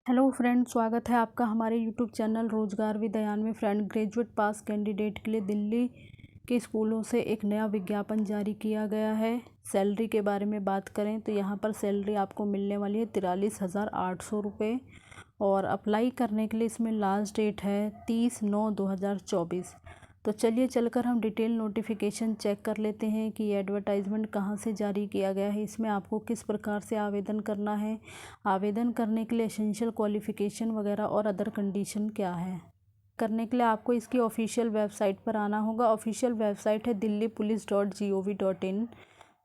Hello friend, स्वागत है आपका हमारे यूट्यूब चैनल रोजगार विद अयान में। फ्रेंड, ग्रेजुएट पास कैंडिडेट के लिए दिल्ली के स्कूलों से एक नया विज्ञापन जारी किया गया है। सैलरी के बारे में बात करें तो यहाँ पर सैलरी आपको मिलने वाली है 43,800 रुपये। और अप्लाई करने के लिए इसमें लास्ट डेट है 30/9/2024। तो चलिए चलकर हम डिटेल नोटिफिकेशन चेक कर लेते हैं कि ये एडवर्टाइजमेंट कहाँ से जारी किया गया है, इसमें आपको किस प्रकार से आवेदन करना है, आवेदन करने के लिए एसेंशियल क्वालिफ़िकेशन वगैरह और अदर कंडीशन क्या है। करने के लिए आपको इसकी ऑफिशियल वेबसाइट पर आना होगा। ऑफिशियल वेबसाइट है delhipolice.gov.in।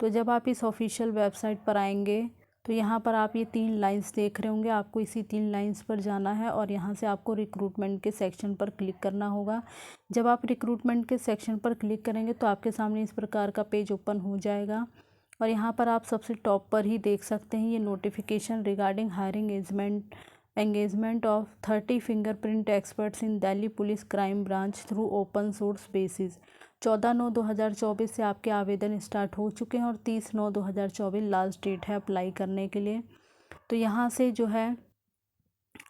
तो जब आप इस ऑफिशियल वेबसाइट पर आएंगे तो यहाँ पर आप ये 3 लाइंस देख रहे होंगे। आपको इसी 3 लाइंस पर जाना है और यहाँ से आपको रिक्रूटमेंट के सेक्शन पर क्लिक करना होगा। जब आप रिक्रूटमेंट के सेक्शन पर क्लिक करेंगे तो आपके सामने इस प्रकार का पेज ओपन हो जाएगा। और यहाँ पर आप सबसे टॉप पर ही देख सकते हैं ये notification regarding hiring engagement of 30 fingerprint experts in Delhi police crime branch through open source basis. 14/9/2024 से आपके आवेदन स्टार्ट हो चुके हैं और 30/9/2024 लास्ट डेट है अप्लाई करने के लिए। तो यहाँ से जो है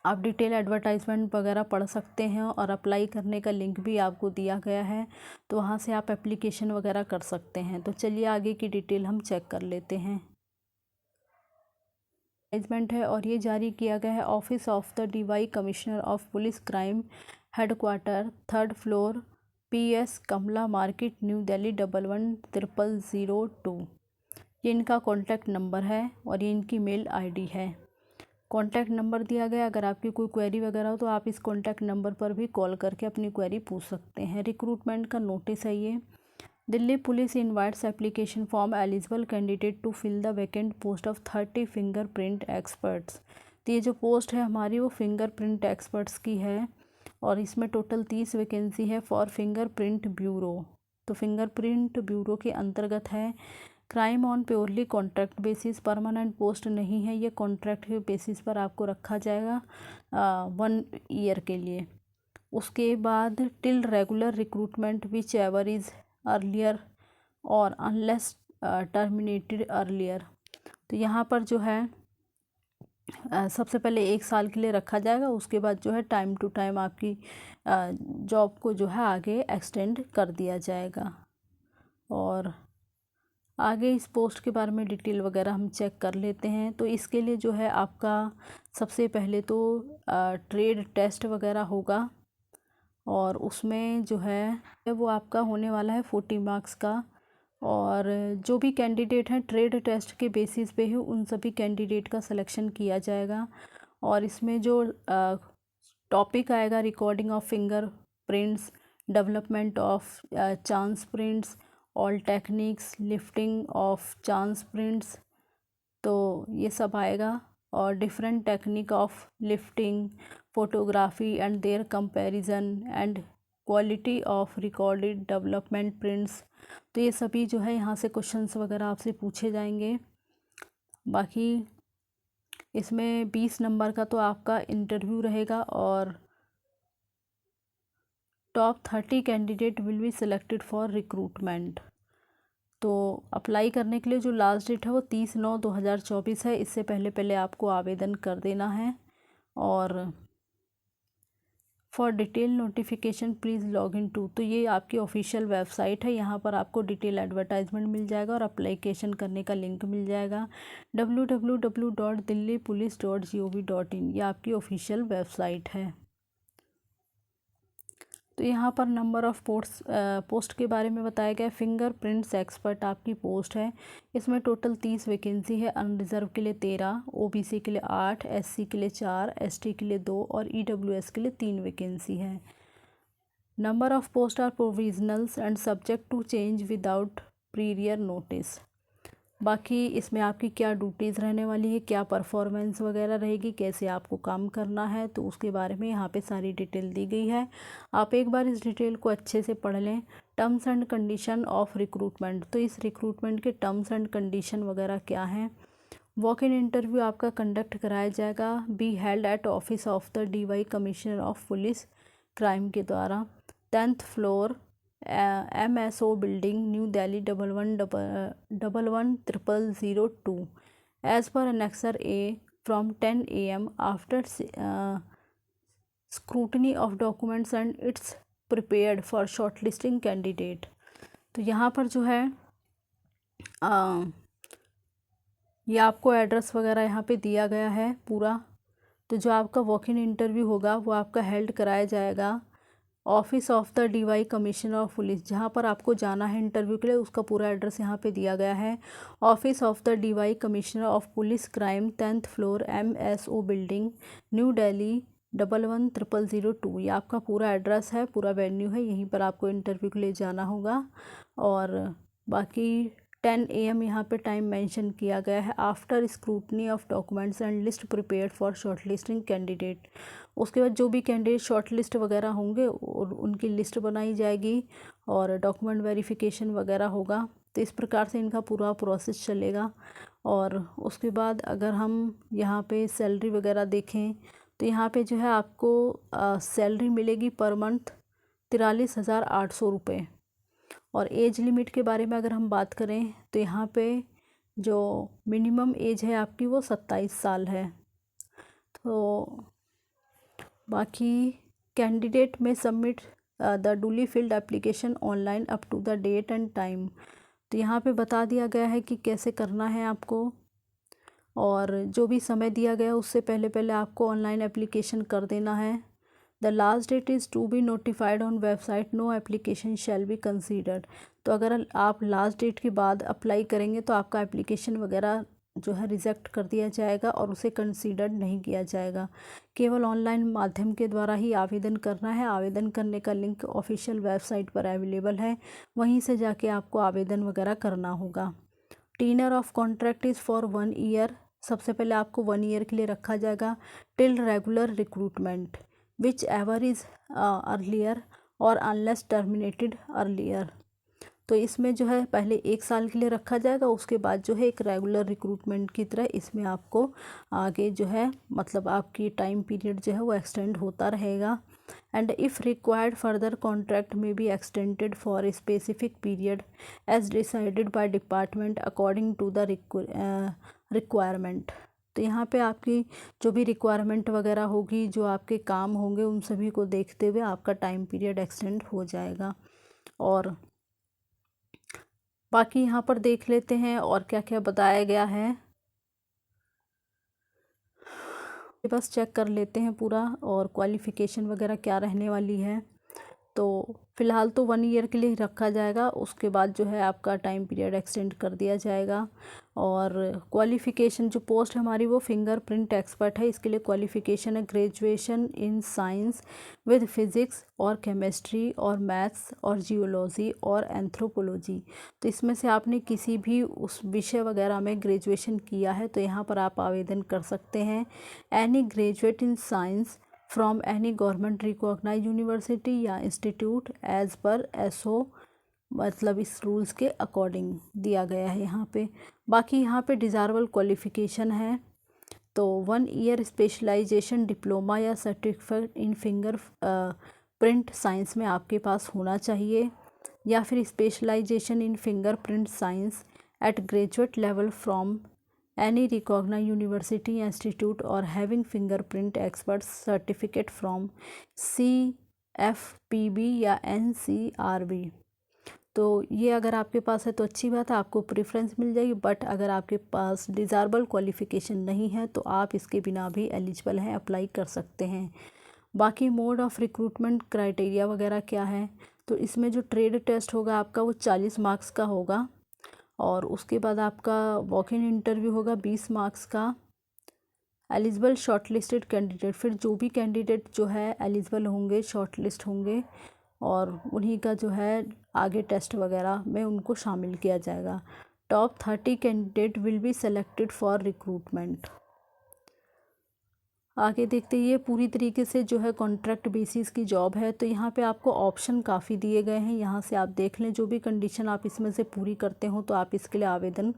आप डिटेल एडवर्टाइजमेंट वगैरह पढ़ सकते हैं और अप्लाई करने का लिंक भी आपको दिया गया है, तो वहाँ से आप एप्लीकेशन वगैरह कर सकते हैं। तो चलिए आगे की डिटेल हम चेक कर लेते हैं। एडवर्टाइजमेंट है और ये जारी किया गया है ऑफिस ऑफ द डिवाई commissioner of police crime, headquarter 3rd floor, PS Kamla market, new Delhi 110002। ये इनका कॉन्टैक्ट नंबर है और ये इनकी मेल ID है। कॉन्टैक्ट नंबर दिया गया, अगर आपकी कोई क्वेरी वगैरह हो तो आप इस कॉन्टैक्ट नंबर पर भी कॉल करके अपनी क्वेरी पूछ सकते हैं। रिक्रूटमेंट का नोटिस है ये। Delhi police invites application form eligible candidate to fill the vacant post of 30 fingerprint experts. तो ये जो पोस्ट है हमारी वो फिंगरप्रिंट एक्सपर्ट्स की है और इसमें टोटल 30 वैकेंसी है फॉर फिंगरप्रिंट ब्यूरो। तो फिंगरप्रिंट ब्यूरो के अंतर्गत है। Crime on purely contract basis, permanent post नहीं है, ये कॉन्ट्रैक्ट के बेसिस पर आपको रखा जाएगा 1 ईयर के लिए। उसके बाद till regular recruitment whichever is earlier or unless terminated earlier. तो यहाँ पर जो है सबसे पहले 1 साल के लिए रखा जाएगा, उसके बाद जो है टाइम टू टाइम आपकी जॉब को जो है आगे एक्सटेंड कर दिया जाएगा। और आगे इस पोस्ट के बारे में डिटेल वगैरह हम चेक कर लेते हैं। तो इसके लिए जो है आपका सबसे पहले तो ट्रेड टेस्ट वगैरह होगा और उसमें जो है वो आपका होने वाला है 40 मार्क्स का। और जो भी कैंडिडेट हैं ट्रेड टेस्ट के बेसिस पे ही उन सभी कैंडिडेट का सिलेक्शन किया जाएगा। और इसमें जो टॉपिक आएगा recording of finger prints, development of chance prints, all techniques, lifting of chance prints, तो ये सब आएगा। और different technique of lifting, photography and their comparison and quality of recorded development prints. तो ये सभी जो है यहाँ से क्वेश्चंस वगैरह आपसे पूछे जाएंगे। बाकी इसमें 20 नंबर का तो आपका इंटरव्यू रहेगा और top 30 candidate will be selected for recruitment. तो अप्लाई करने के लिए जो लास्ट डेट है वो 30/9/2024 है। इससे पहले आपको आवेदन कर देना है। और for detail notification please log in to, तो ये आपकी ऑफिशियल वेबसाइट है। यहाँ पर आपको डिटेल एडवर्टाइजमेंट मिल जाएगा और अप्लीकेशन करने का लिंक मिल जाएगा www.delhipolice.gov.in। ये आपकी ऑफिशियल वेबसाइट है। तो यहाँ पर नंबर ऑफ़ पोस्ट के बारे में बताया गया है। फिंगरप्रिंट्स एक्सपर्ट आपकी पोस्ट है। इसमें टोटल 30 वैकेंसी है। अनरिजर्व के लिए 13, OBC के लिए 8, SC के लिए 4, ST के लिए 2 और EWS के लिए 3 वैकेंसी है। Number of post are provisionals and subject to change without prior notice. बाकी इसमें आपकी क्या ड्यूटीज़ रहने वाली है, क्या परफॉर्मेंस वगैरह रहेगी, कैसे आपको काम करना है, तो उसके बारे में यहाँ पे सारी डिटेल दी गई है। आप एक बार इस डिटेल को अच्छे से पढ़ लें। Terms and condition of recruitment, तो इस रिक्रूटमेंट के टर्म्स एंड कंडीशन वगैरह क्या हैं। वॉक इन इंटरव्यू आपका कंडक्ट कराया जाएगा, be held at office of the DY commissioner of police crime के द्वारा, 10th floor, MSO building, new Delhi 110002, as per annexure A from 10 a.m. after scrutiny of documents and it's prepared for shortlisting candidate। तो यहाँ पर जो है ये आपको address वगैरह यहाँ पे दिया गया है पूरा। तो जो आपका वॉक इन इंटरव्यू होगा वो आपका हेल्ड कराया जाएगा office of the DY commissioner of police, जहाँ पर आपको जाना है इंटरव्यू के लिए उसका पूरा एड्रेस यहाँ पे दिया गया है। Office of the DY commissioner of police crime 10th floor MSO building new Delhi 111002। ये आपका पूरा एड्रेस है, पूरा वेन्यू है, यहीं पर आपको इंटरव्यू के लिए जाना होगा। और बाकी 10 AM यहाँ पे टाइम मेंशन किया गया है। After scrutiny of documents and list prepared for shortlisting candidate. उसके बाद जो भी कैंडिडेट शॉर्ट लिस्ट वगैरह होंगे और उनकी लिस्ट बनाई जाएगी और डॉक्यूमेंट वेरिफिकेशन वगैरह होगा। तो इस प्रकार से इनका पूरा प्रोसेस चलेगा। और उसके बाद अगर हम यहाँ पे सैलरी वगैरह देखें तो यहाँ पे जो है आपको सैलरी मिलेगी पर मंथ 43,800 रुपये। और एज लिमिट के बारे में अगर हम बात करें तो यहाँ पे जो मिनिमम एज है आपकी वो 27 साल है। तो बाकी कैंडिडेट में submit the duly filled application online up to the date and time. तो यहाँ पे बता दिया गया है कि कैसे करना है आपको, और जो भी समय दिया गया उससे पहले पहले आपको ऑनलाइन एप्लीकेशन कर देना है। The last date is to be notified on website, no application shall be considered. तो अगर आप लास्ट डेट के बाद अप्लाई करेंगे तो आपका एप्लीकेशन वगैरह जो है रिजेक्ट कर दिया जाएगा और उसे कंसीडर्ड नहीं किया जाएगा। केवल ऑनलाइन माध्यम के द्वारा ही आवेदन करना है। आवेदन करने का लिंक ऑफिशियल वेबसाइट पर अवेलेबल है, वहीं से जाके आपको आवेदन वगैरह करना होगा। Tenure of contract is for 1 year. सबसे पहले आपको 1 ईयर के लिए रखा जाएगा। Till regular recruitment whichever is earlier or unless terminated earlier. तो इसमें जो है पहले 1 साल के लिए रखा जाएगा, उसके बाद जो है एक रेगुलर रिक्रूटमेंट की तरह इसमें आपको आगे जो है मतलब आपकी टाइम पीरियड जो है वो एक्सटेंड होता रहेगा। And if required further contract may be extended for a specific period as decided by department according to the requirement. तो यहाँ पे आपकी जो भी रिक्वायरमेंट वगैरह होगी, जो आपके काम होंगे, उन सभी को देखते हुए आपका टाइम पीरियड एक्सटेंड हो जाएगा। और बाकी यहाँ पर देख लेते हैं और क्या क्या बताया गया है, बस चेक कर लेते हैं पूरा और क्वालिफ़िकेशन वगैरह क्या रहने वाली है। तो फ़िलहाल तो 1 ईयर के लिए ही रखा जाएगा, उसके बाद जो है आपका टाइम पीरियड एक्सटेंड कर दिया जाएगा। और क्वालिफ़िकेशन जो पोस्ट है हमारी वो फिंगरप्रिंट एक्सपर्ट है। इसके लिए क्वालिफ़िकेशन है graduation in science with physics और केमिस्ट्री और मैथ्स और जियोलॉजी और एंथ्रोपोलॉजी। तो इसमें से आपने किसी भी उस विषय वगैरह में ग्रेजुएशन किया है तो यहाँ पर आप आवेदन कर सकते हैं। Any graduate in science from any government recognize university या इंस्टीट्यूट एज़ पर SO, मतलब इस रूल्स के अकॉर्डिंग दिया गया है यहाँ पे। बाकी यहाँ पे डिज़ायरेबल क्वालिफ़िकेशन है तो 1 ईयर स्पेशलाइजेशन डिप्लोमा या certificate in finger print science में आपके पास होना चाहिए, या फिर specialization in finger print science at graduate level from any recognized university institute or having fingerprint expert certificate from CFPB या NCRB। तो ये अगर आपके पास है तो अच्छी बात है, आपको प्रेफरेंस मिल जाएगी। बट अगर आपके पास डिज़ायरेबल क्वालिफ़िकेशन नहीं है तो आप इसके बिना भी एलिजिबल हैं, अप्लाई कर सकते हैं। बाकी मोड ऑफ़ रिक्रूटमेंट क्राइटेरिया वगैरह क्या है, तो इसमें जो ट्रेड टेस्ट होगा आपका वो 40 मार्क्स का होगा, और उसके बाद आपका वॉक इन इंटरव्यू होगा 20 मार्क्स का। एलिजिबल शॉर्टलिस्टेड कैंडिडेट, फिर जो भी कैंडिडेट जो है एलिजिबल होंगे, शॉर्टलिस्ट होंगे, और उन्हीं का जो है आगे टेस्ट वगैरह में उनको शामिल किया जाएगा। Top 30 candidate will be selected for recruitment. आगे देखते हैं, ये पूरी तरीके से जो है कॉन्ट्रैक्ट बेसिस की जॉब है। तो यहाँ पे आपको ऑप्शन काफ़ी दिए गए हैं, यहाँ से आप देख लें जो भी कंडीशन आप इसमें से पूरी करते हो तो आप इसके लिए आवेदन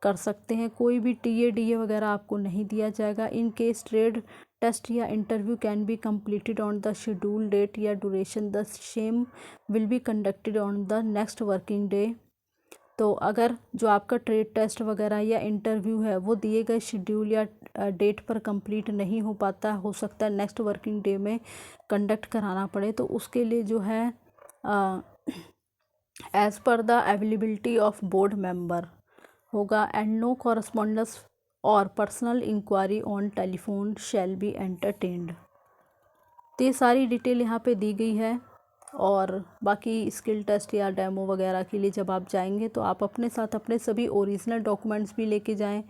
कर सकते हैं। कोई भी DA वगैरह आपको नहीं दिया जाएगा। इन केस ट्रेड टेस्ट या interview can be completed on the schedule date या duration the same will be conducted on the next working day. तो अगर जो आपका ट्रेड टेस्ट वगैरह या इंटरव्यू है वो दिए गए शेड्यूल या डेट पर कंप्लीट नहीं हो पाता, हो सकता है नेक्स्ट वर्किंग डे में कंडक्ट कराना पड़े, तो उसके लिए जो है as per the availability of board member होगा and no correspondence or personal inquiry on telephone shall be entertained. तो ये सारी डिटेल यहाँ पे दी गई है। और बाकी स्किल टेस्ट या डेमो वगैरह के लिए जब आप जाएंगे तो आप अपने साथ अपने सभी ओरिजिनल डॉक्यूमेंट्स भी लेके जाएं,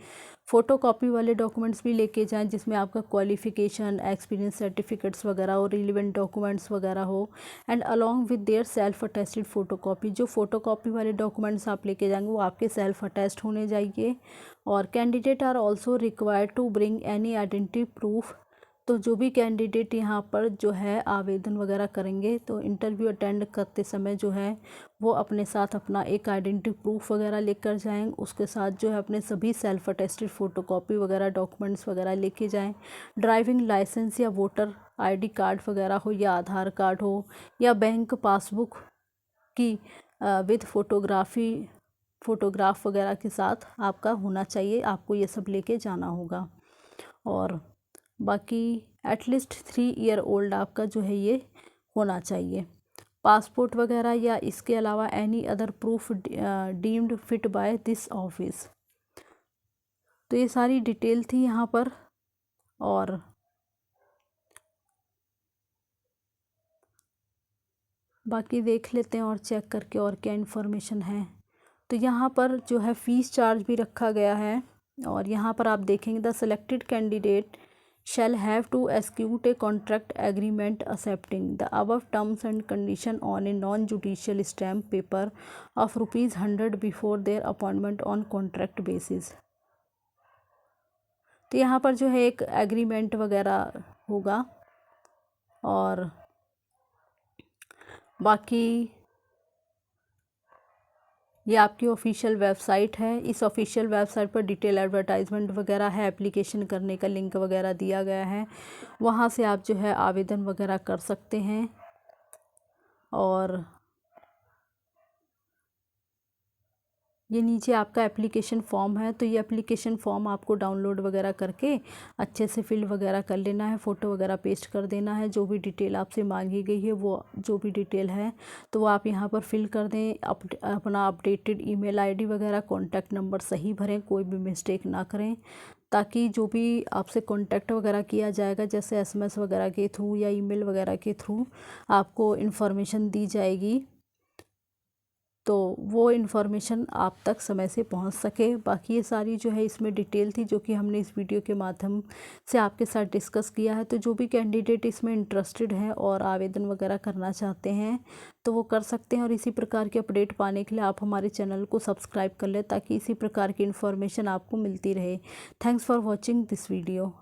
फ़ोटोकॉपी वाले डॉक्यूमेंट्स भी लेके जाएं जिसमें आपका क्वालिफ़िकेशन, एक्सपीरियंस सर्टिफिकेट्स वगैरह हो, रिलेवेंट डॉक्यूमेंट्स वगैरह हो, and along with their self attested photocopy. जो फ़ोटोकॉपी वाले डॉक्यूमेंट्स आप लेके जाएंगे वो आपके सेल्फ अटेस्ट होने चाहिए। और candidate are also required to bring any identity proof. तो जो भी कैंडिडेट यहाँ पर जो है आवेदन वगैरह करेंगे तो इंटरव्यू अटेंड करते समय जो है वो अपने साथ अपना एक आइडेंटिटी प्रूफ वगैरह लेकर जाएं, उसके साथ जो है अपने सभी सेल्फ अटेस्टेड फ़ोटोकॉपी वगैरह डॉक्यूमेंट्स वगैरह लेके जाएं। ड्राइविंग लाइसेंस या वोटर आईडी कार्ड वगैरह हो या आधार कार्ड हो या बैंक पासबुक की विद फ़ोटोग्राफ वगैरह के साथ आपका होना चाहिए, आपको ये सब लेके जाना होगा। और बाकी एटलीस्ट 3 ईयर ओल्ड आपका जो है ये होना चाहिए। पासपोर्ट वगैरह या इसके अलावा any other proof deemed fit by this office. तो ये सारी डिटेल थी यहाँ पर। और बाकी देख लेते हैं और चेक करके और क्या इन्फॉर्मेशन है। तो यहाँ पर जो है फ़ीस चार्ज भी रखा गया है। और यहाँ पर आप देखेंगे the selected candidate shall have to execute a contract agreement accepting the above terms and condition on a non-judicial stamp paper of ₹100 before their appointment on contract basis। तो यहाँ पर जो है एक एग्रीमेंट वगैरह होगा। और बाकी ये आपकी ऑफिशियल वेबसाइट है। इस ऑफिशियल वेबसाइट पर डिटेल एडवर्टाइजमेंट वगैरह है, एप्लीकेशन करने का लिंक वगैरह दिया गया है, वहाँ से आप जो है आवेदन वगैरह कर सकते हैं। और ये नीचे आपका एप्लीकेशन फॉर्म है, तो ये एप्लीकेशन फॉर्म आपको डाउनलोड वगैरह करके अच्छे से फिल वगैरह कर लेना है, फ़ोटो वगैरह पेस्ट कर देना है। जो भी डिटेल आपसे मांगी गई है वो जो भी डिटेल है तो वो आप यहाँ पर फिल कर दें। अपना अपडेटेड ईमेल आईडी वगैरह, कॉन्टैक्ट नंबर सही भरें, कोई भी मिस्टेक ना करें, ताकि जो भी आपसे कॉन्टैक्ट वगैरह किया जाएगा जैसे एसएमएस वगैरह के थ्रू या ईमेल वगैरह के थ्रू आपको इन्फॉर्मेशन दी जाएगी तो वो इन्फॉर्मेशन आप तक समय से पहुंच सके। बाकी ये सारी जो है इसमें डिटेल थी जो कि हमने इस वीडियो के माध्यम से आपके साथ डिस्कस किया है। तो जो भी कैंडिडेट इसमें इंटरेस्टेड हैं और आवेदन वगैरह करना चाहते हैं तो वो कर सकते हैं। और इसी प्रकार के अपडेट पाने के लिए आप हमारे चैनल को सब्सक्राइब कर लें ताकि इसी प्रकार की इन्फॉर्मेशन आपको मिलती रहे। Thanks for watching this video.